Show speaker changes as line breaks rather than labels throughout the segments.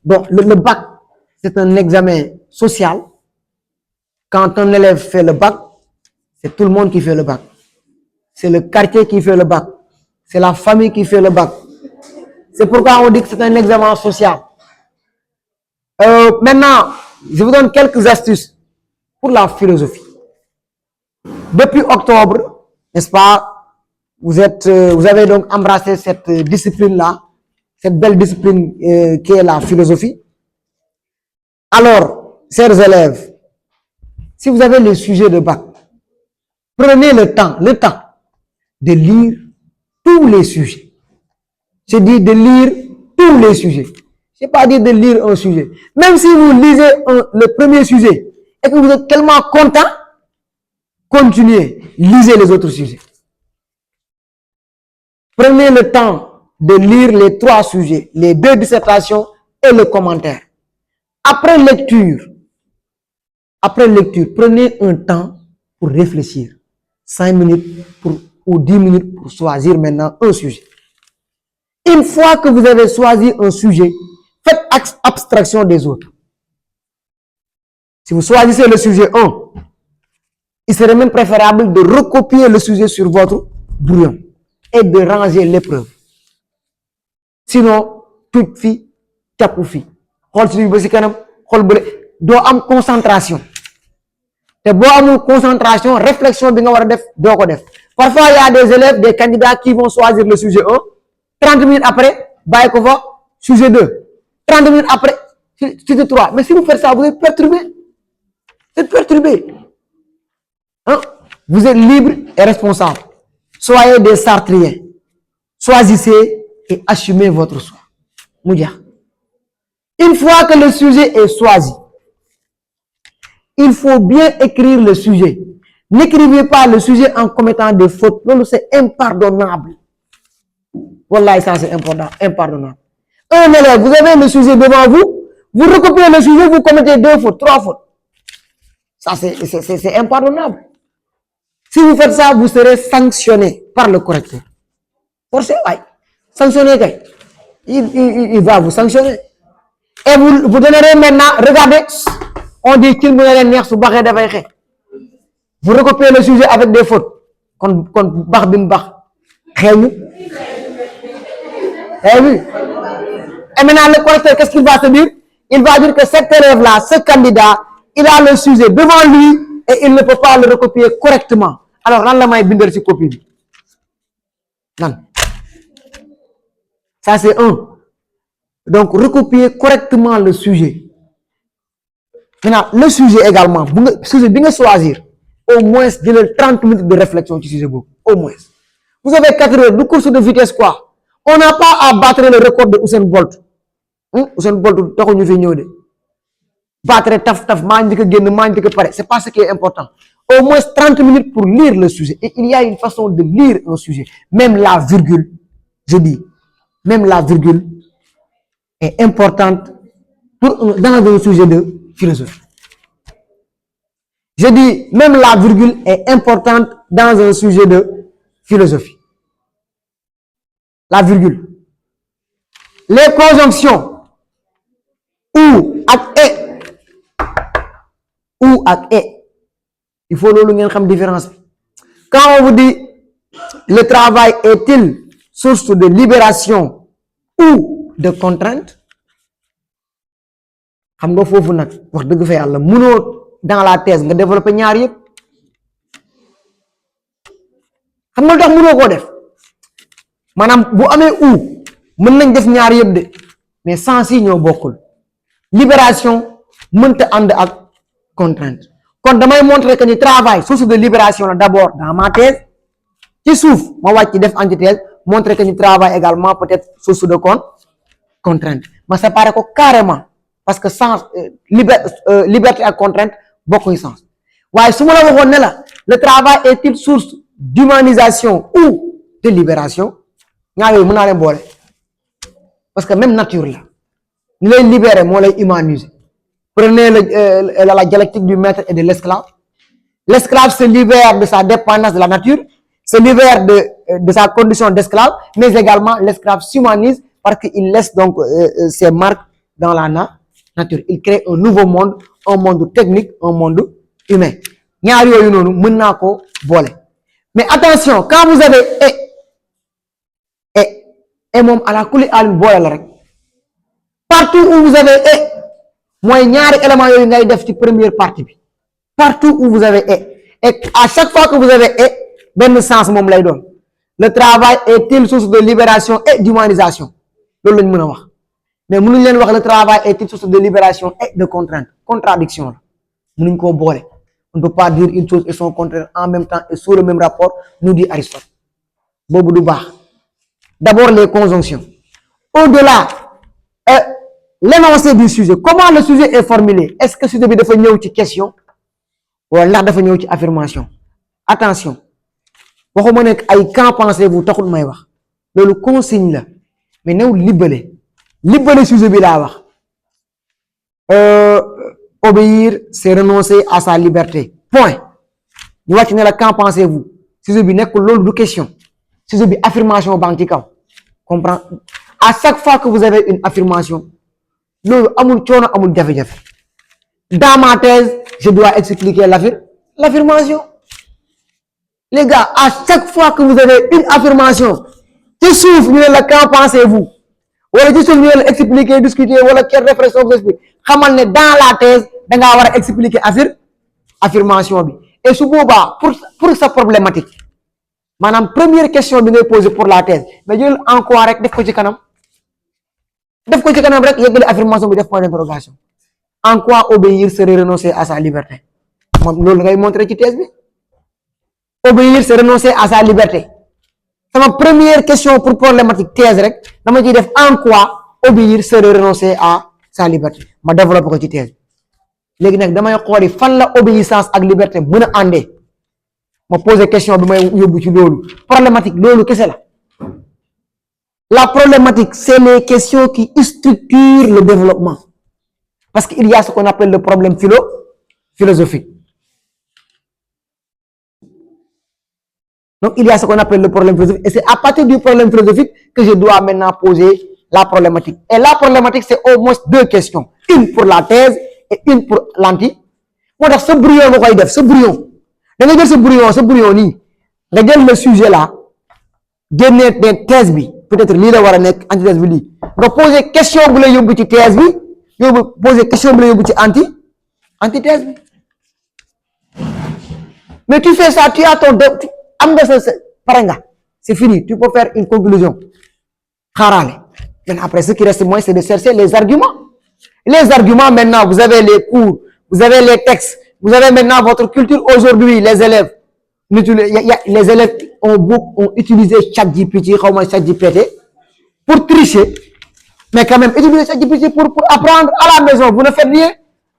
Donc, le bac, c'est un examen social. Quand un élève fait le bac, c'est tout le monde qui fait le bac. C'est le quartier qui fait le bac. C'est la famille qui fait le bac. C'est pourquoi on dit que c'est un examen social. Maintenant, je vous donne quelques astuces pour la philosophie. Depuis octobre, n'est-ce pas, vous avez donc embrassé cette discipline-là, cette belle discipline qui est la philosophie. Alors, chers élèves, si vous avez les sujets de bac, prenez le temps de lire tous les sujets. Je dis de lire tous les sujets. Je n'ai pas dit de lire un sujet. Même si vous lisez le premier sujet et que vous êtes tellement content, continuez, lisez les autres sujets. Prenez le temps de lire les 3 sujets, les 2 dissertations et le commentaire. Après lecture, prenez un temps pour réfléchir. 5 minutes ou 10 minutes pour choisir maintenant un sujet. Une fois que vous avez choisi un sujet, faites abstraction des autres. Si vous choisissez le sujet 1, il serait même préférable de recopier le sujet sur votre brouillon et de ranger l'épreuve. Sinon, toute fille, tapou fille. Do am concentration. Te bo amul concentration, réflexion bi nga wara def do ko def. Parfois il y a des élèves, des candidats qui vont choisir le sujet 1, 30 minutes après, baye ko fa sujet 2. 30 minutes après, sujet 3. Mais si vous faites ça, vous êtes perturbé. Vous êtes perturbé. Hein? Vous êtes libre et responsable. Soyez des Sartriens. Choisissez et assumez votre choix. Moudia. Une fois que le sujet est choisi, il faut bien écrire le sujet. N'écrivez pas le sujet en commettant des fautes. Non, c'est impardonnable. Voilà, ça c'est important, impardonnable. Un élève, vous avez le sujet devant vous, vous recopiez le sujet, vous commettez 2 fautes, 3 fautes. Ça c'est impardonnable. Si vous faites ça, vous serez sanctionné par le correcteur. Forcez, ouais. Sanctionné, il va vous sanctionner. Et vous donnerez maintenant, regardez, on dit qu'il me l'a nier sous barré de. Vous recopiez le sujet avec des fautes. Quand bar bim bar. Vous avez vu? Et maintenant, le correcteur, qu'est-ce qu'il va se dire? Il va dire que cet élève-là, ce candidat, il a le sujet devant lui et il ne peut pas le recopier correctement. Alors, là, la binder sur copie. Non. Ça, c'est un. Donc, recopier correctement le sujet. Maintenant, le sujet également, le sujet bien choisir, au moins, 30 minutes de réflexion sur le sujet. Au moins. Vous avez 4 heures de course de vitesse, quoi. On n'a pas à battre le record de Usain Bolt. Usain Bolt, t'as connu venir de. Battre taf, c'est pas ce qui est important. Au moins 30 minutes pour lire le sujet. Et il y a une façon de lire un sujet. Même la virgule, je dis, même la virgule est importante dans un sujet de philosophie. Je dis, même la virgule est importante dans un sujet de philosophie. La virgule. Les conjonctions ou ak et. Il faut le différence. Quand on vous dit le travail est-il source de libération ou de contrainte, xam nga fofu nak wax deug fa yalla mëno dans la thèse nga développer ñaar yépp xam nga tax mëno ko def manam bu amé ou mën nañ def ñaar yépp de mais sens yi ñoo bokul libération mënta and ak contrainte kon damay montrer que ni travail source de libération d'abord dans ma thèse ci souf ma wacc def antithèse montrer que ni travail également peut-être source de contrainte ma séparer ko carrément parce que sens liberté et contrainte beaucoup de sens. Ouais, si le travail est-il source d'humanisation ou de libération? Parce que même nature là, les libérer, moi les humaniser. Prenez la dialectique du maître et de l'esclave. L'esclave se libère de sa dépendance de la nature, se libère de sa condition d'esclave, mais également l'esclave s'humanise parce qu'il laisse donc ses marques dans la nature. Il crée un nouveau monde, un monde technique, un monde humain. ñaar yooyu noonu mën naa ko boole mais attention quand vous avez et moom à la kuli alim boole la rek partout où vous avez mooy ñaari éléments yooyu ngay def ci première partie bi partout où vous avez et à chaque fois que vous avez benn sens moom lay doon le travail est-il source de libération et d'humanisation loolu lañ mën a wax mais mënuñ leen wax le travail est-il source de libération et de contrainte contradiction la mënuñ koo boole. On ne peut pas dire une chose et son contraire en même temps et sous le même rapport, nous dit Aristote. Bobu du baax. D'abord les conjonctions. Au-delà, l'énoncé du sujet. Comment le sujet est formulé? Est-ce que le sujet dafa ñëw ci question wala ndax dafa ñëw ci affirmation? Attention. Waxuma nek ay qu'en pensez-vous taxul may wax. Lolu consigne la. Mais new libellé sujet bi laa wax. Obéir, c'est renoncer à sa liberté. Point. Ñu wàcc ne la qu'en pensez-vous? Sujet bi nekkul loolu du question. Sujet bi affirmation baa ngi ci kaw. Comprends? À chaque fois que vous avez une affirmation, loolu amul coono amul jafe-jafe. Dans ma thèse, je dois expliquer l'affirmation. Les gars, à chaque fois que vous avez une affirmation, ci suuf ñu ne la qu'en pensez-vous? Wala ci suuf ñu ne la expliquer, discuter wala quelle réflexion vous expliquez. Xamal ne dans la thèse da ngaa war a expliquer affirmation bi et su boobaa pour sa problématique maanaam première question bi ngay poser pour la thèse mais jël en quoi rek def ko ci kanam rek yeggali affirmation bi def point d'interrogation en quoi obéir serait renoncer à sa liberté moom loolu ngay montrer ci thèse bi obéir c'est renoncer à sa liberté sama première question pour problématique thèse rek dama ciy def en quoi obéir serait renoncer à sa liberté ma développé ko ci thèse léegi nag damay xooli fan la obéissance ak liberté mën a àndee ma poser question bi may yóbbu ci loolu problématique loolu kese la problématique c'est les questions qui structurent le développement parce qu'il y a ce qu'on appelle le problème philosophique donc il y a ce qu'on appelle le problème philosophique et c'est à partir du problème philosophique que je dois maintenant poser la problématique. Et la problématique, c'est au moins deux questions. Une pour la thèse et une pour l'anti. Moi, dans ce brouillon, vous voyez, ce brouillon. Dans ce brouillon, nga jël le sujet là, génne des thèses bi, peut-être lii la war a nekk antithèse bi lii. Nga poser question bu la yóbbu ci thèse bi, poser question bu la yóbbu ci antithèse bi. Mais tu fais ça, tu as ton am nga sa pare nga, c'est fini, tu peux faire une conclusion. Xaaraale. Maintenant, après, ce qui reste moins, c'est de chercher les arguments. Les arguments, maintenant, vous avez les cours, vous avez les textes, vous avez maintenant votre culture. Aujourd'hui, les élèves, les élèves ont utilisé ChatGPT pour tricher. Mais quand même, utilisez ChatGPT pour apprendre à la maison. Vous ne faites rien.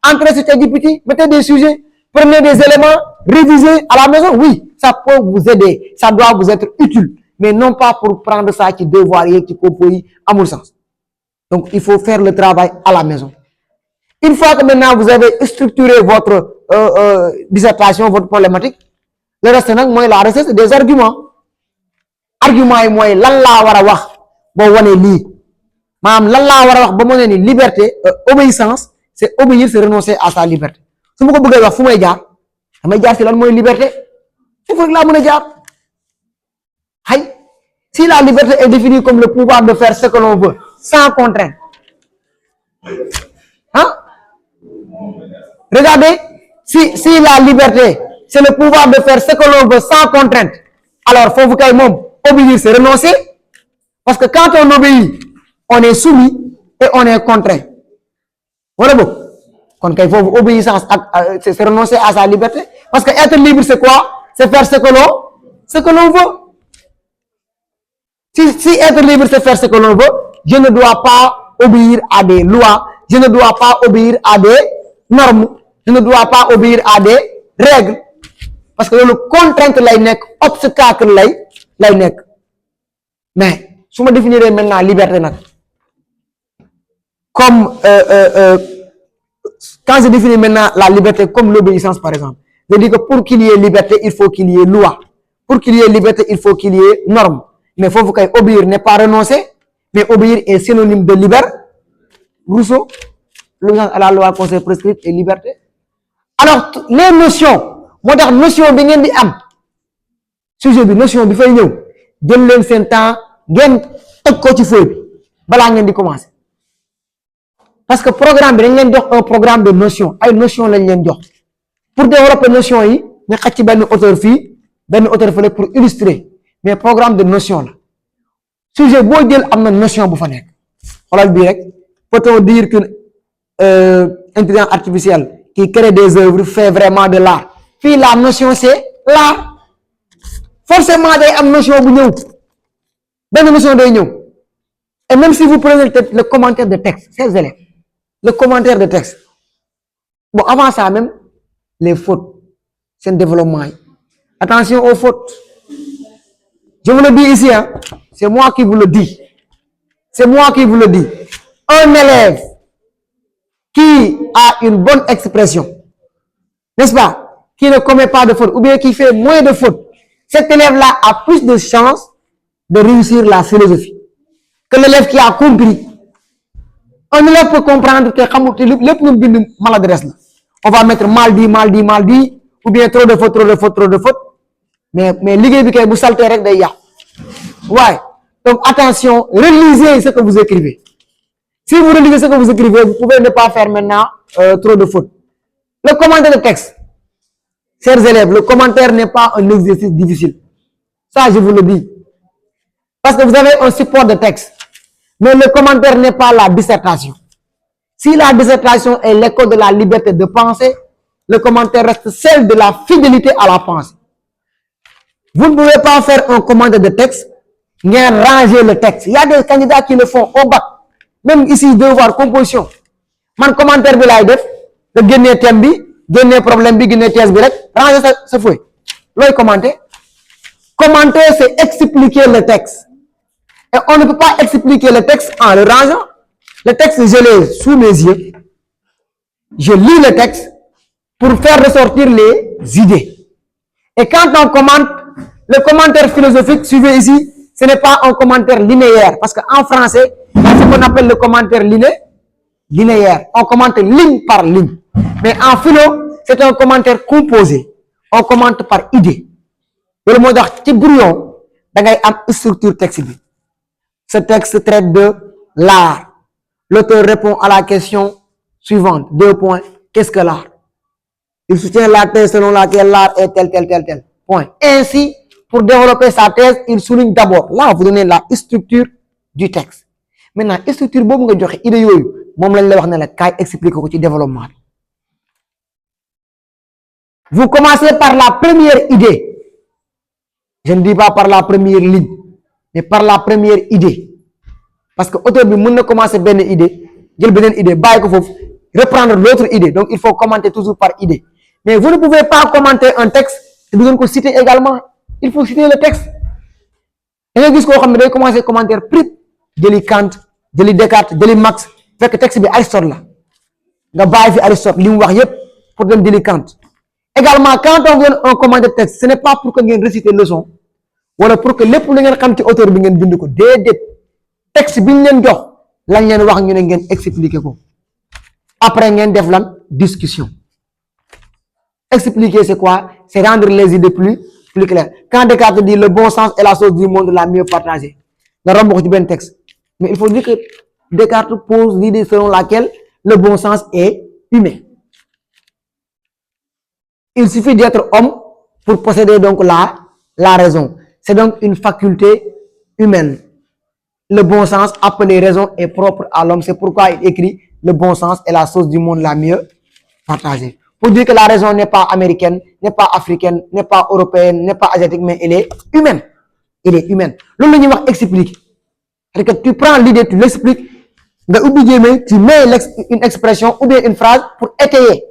Entrez sur ChatGPT, mettez des sujets, prenez des éléments, révisez à la maison. Oui, ça peut vous aider. Ça doit vous être utile. Mais non pas pour prendre ça qui devoir qui compose à mon sens. Donc, il faut faire le travail à la maison. Une fois que maintenant vous avez structuré votre dissertation, votre problématique, le reste nag mooy la recette des arguments. Argument yi mooy lan laa war a wax ba wane lii maanaam lan laa war a wax ba mu ne ni liberté obéissance c'est obéir c'est renoncer à sa liberté su ma ko bëggee wax fu may jaar damay jaar si lan mooy liberté foofu rek laa mën a jaar. Si la liberté est définie comme le pouvoir de faire ce que l'on veut, sans contrainte. Hein? Regardez, si la liberté, c'est le pouvoir de faire ce que l'on veut sans contrainte, alors faut vous que obéir, c'est renoncer. Parce que quand on obéit, on est soumis et on est contraint. Voilà bon. Quand il faut obéissance, c'est renoncer à sa liberté. Parce que être libre, c'est quoi? C'est faire ce que l'on veut. Si être libre, c'est faire ce que l'on veut, je ne dois pas obéir à des lois, je ne dois pas obéir à des normes, je ne dois pas obéir à des règles. Parce que le contrainte lay nekk, obstacle lay nekk. Mais su ma définir maintenant liberté nag comme quand je définis maintenant la liberté comme l'obéissance par exemple, je dis que pour qu'il y ait liberté, il faut qu'il y ait loi. Pour qu'il y ait liberté, il faut qu'il y ait norme. Mais il faut que obéir n'est pas renoncer, mais obéir est synonyme de Rousseau, l'obéissance à la loi, conseil prescrite et liberté. Alors les notions moo tax notion bi ngeen di am sujet bi notion bi fay ñëw jël leen seen temps ngeen toj ko ci feuille bi balaa ngeen di commencer parce que programme bi dañ leen jox un programme de notion ay notion lañ leen jox pour développer notion yi nga xaj ci benn auteur fii benn auteur fële pour illustrer mais programme de notion la sujet boo jël am na notion bu fa nekk xoolal bii rek peut-on dire qu'une intelligence artificielle qui crée des œuvres fait vraiment de l'art fii la notion c'est l'art forcément day am notion bu ñëw benn notion day ñëw et même si vous prenez le commentaire de texte chers élèves le commentaire de texte bon avant ça même les fautes seen développement yi attention aux fautes je vous le dis ici hein c'est moi qui vous le dis c'est moi qui vous le dis un élève qui a une bonne expression, n'est-ce pas, qui ne commet pas de faute ou bien qui fait moins de fautes, cet élève-là a plus de chances de réussir la philosophie que l'élève qui a compris. Un élève peut comprendre que le maladresse là. On va mettre mal dit, ou bien trop de fautes, mais liggéey bi kay bu salté rek day yàqu. Ouais. Donc attention, relisez ce que vous écrivez. Si vous relisez ce que vous écrivez, vous pouvez ne pas faire maintenant trop de fautes. Le commentaire de texte, chers élèves, le commentaire n'est pas un exercice difficile. Ça, je vous le dis. Parce que vous avez un support de texte. Mais le commentaire n'est pas la dissertation. Si la dissertation est l'école de la liberté de penser, le commentaire reste celle de la fidélité à la pensée. Vous ne pouvez pas faire un commentaire de texte, mais ranger le texte. Il y a des candidats qui le font au bac. Même ici, devoir, composition. Man commentaire bi laay def, nga génnee thème bi, génnee problème bi, génnee thèse bi rek, ranger sa feuille. Looy commenter? Commenter, c'est expliquer le texte. Et on ne peut pas expliquer le texte en le rangeant. Le texte, je l'ai sous mes yeux. Je lis le texte pour faire ressortir les idées. Et quand on commente, le commentaire philosophique, suivez ici, ce n'est pas un commentaire linéaire. Parce qu'en français, il y a ce qu'on appelle le commentaire linéaire. On commente ligne par ligne. Mais en philo, c'est un commentaire composé. On commente par idée. Le mot ci brouillon, da ngay am structure texte bi. Ce texte traite de l'art. L'auteur répond à la question suivante. 2 points. Qu'est-ce que l'art? Il soutient la thèse selon laquelle l'art est tel. Point. Ainsi, pour développer sa thèse, il souligne d'abord. Là, vous donnez la structure du texte. Maintenant, structure boobu nga joxe idée yooyu moom lañ la wax ne la kaay expliquer ko ci développement. Vous commencez par la première idée. Je ne dis pas par la première ligne, mais par la première idée. Parce que auteur bi mën na commencer benn idée, jël beneen idée, bàyyi ko foofu, reprendre l'autre idée. Donc, il faut commenter toujours par idée. Mais vous ne pouvez pas commenter un texte et vous devez citer également. Il faut citer le texte. Da ngay gis koo xam ne day commencer commentaire prip jëli Kant, jëli Descartes, jëli Marx, fekk texte bi Aristote la. Nga bàyyi fi Aristote li mu wax yépp pour dem jëli Kant. Également, quand on donne un commentaire de texte, ce n'est pas pour que ngeen réciter leçon wala pour que lépp lu ngeen xam ci auteur bi ngeen bind ko déedéet texte bi ñu leen jox lañ leen wax ñu ne ngeen expliquer ko après ngeen def lan discussion. Expliquer c'est quoi? C'est rendre les idées plus claires. Quand Descartes dit le bon sens est la chose du monde la mieux partagée nga romb ko ci benn texte, mais il faut dire que Descartes pose l'idée selon laquelle le bon sens est humain. Il suffit d'être homme pour posséder donc la raison. C'est donc une faculté humaine. Le bon sens, appelé raison, est propre à l'homme. C'est pourquoi il écrit le bon sens est la chose du monde la mieux partagée. Pour dire que la raison n'est pas américaine, n'est pas africaine, n'est pas européenne, n'est pas asiatique, mais elle est humaine. Elle est humaine. Loolu la ñuy wax explique. C'est-à-dire que tu prends l'idée, tu l'expliques, nga ubbi jéem tu mets une expression ou bien une phrase pour étayer.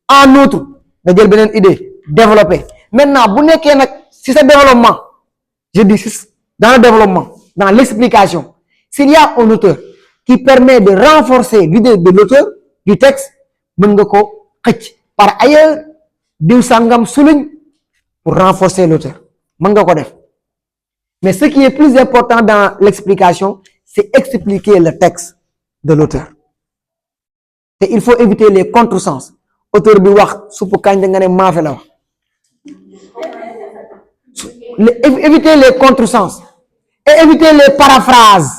En outre, nga jël beneen idée, développer. Maintenant, bu nekkee nag si sa développement, je dis dans le développement, dans l'explication, s'il y a un auteur qui permet de renforcer l'idée de l'auteur du texte, mën nga ko xëcc. Par ailleurs, diw sangam souligne pour renforcer l'auteur. Mën nga ko def. Mais ce qui est plus important dans l'explication, c'est expliquer le texte de l'auteur. Et il faut éviter les contresens. Auteur bi wax soupe kanja nga ne maafe la wax. Éviter les contresens et éviter les paraphrases.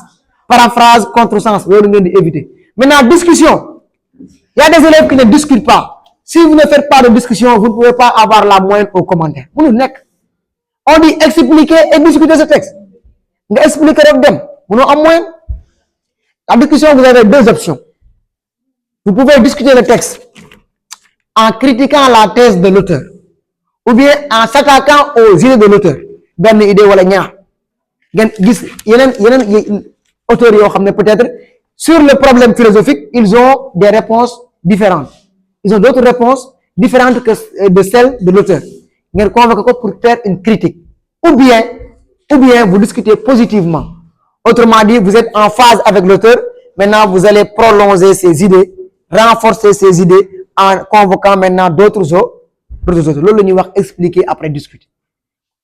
Paraphrase, contresens, loolu ngeen di éviter. Maintenant, discussion. Il y a des élèves qui ne discutent pas. Si vous ne faites pas de discussion, vous ne pouvez pas avoir la moyenne au commentaire. On dit expliquer et discuter ce texte. Nga expliquer rek dem. Vous en moyenne. La discussion, vous avez deux options. Vous pouvez discuter le texte en critiquant la thèse de l'auteur ou bien en s'attaquant aux idées de l'auteur. Benn idée wala ñaar. Ngeen gis yeneen auteurs yoo xam ne peut-être sur le problème philosophique, ils ont des réponses différentes. Ils ont d'autres réponses différentes que de celles de l'auteur. Ngeen convoqué ko pour faire une critique. Ou bien vous discutez positivement. Autrement dit, vous êtes en phase avec l'auteur. Maintenant, vous allez prolonger ses idées, renforcer ses idées en convoquant maintenant d'autres auteurs. Loolu la ñuy wax expliquer après discuter.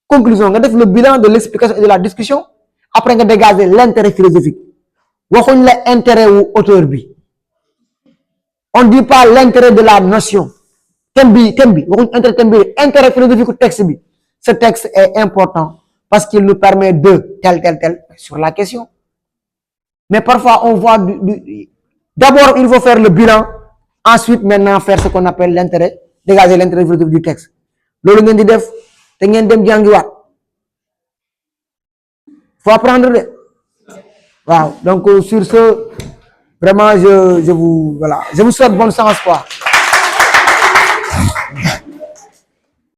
Conclusion, nga def le bilan de l'explication et de la discussion. Après nga dégager l'intérêt philosophique. Waxuñ la intérêt wu auteur bi. On dit pas l'intérêt de la notion. Thème bi waxuñ intérêt philosophique du texte bi. Ce texte est important parce qu'il nous permet de tel sur la question. Mais parfois on voit d'abord il faut faire le bilan, ensuite maintenant faire ce qu'on appelle l'intérêt, dégager l'intérêt philosophique du texte. Loolu ngeen di def te ngeen dem jàngiwaat. Faut apprendre de. Waaw, donc sur ce, vraiment je vous souhaite bonne chance quoi.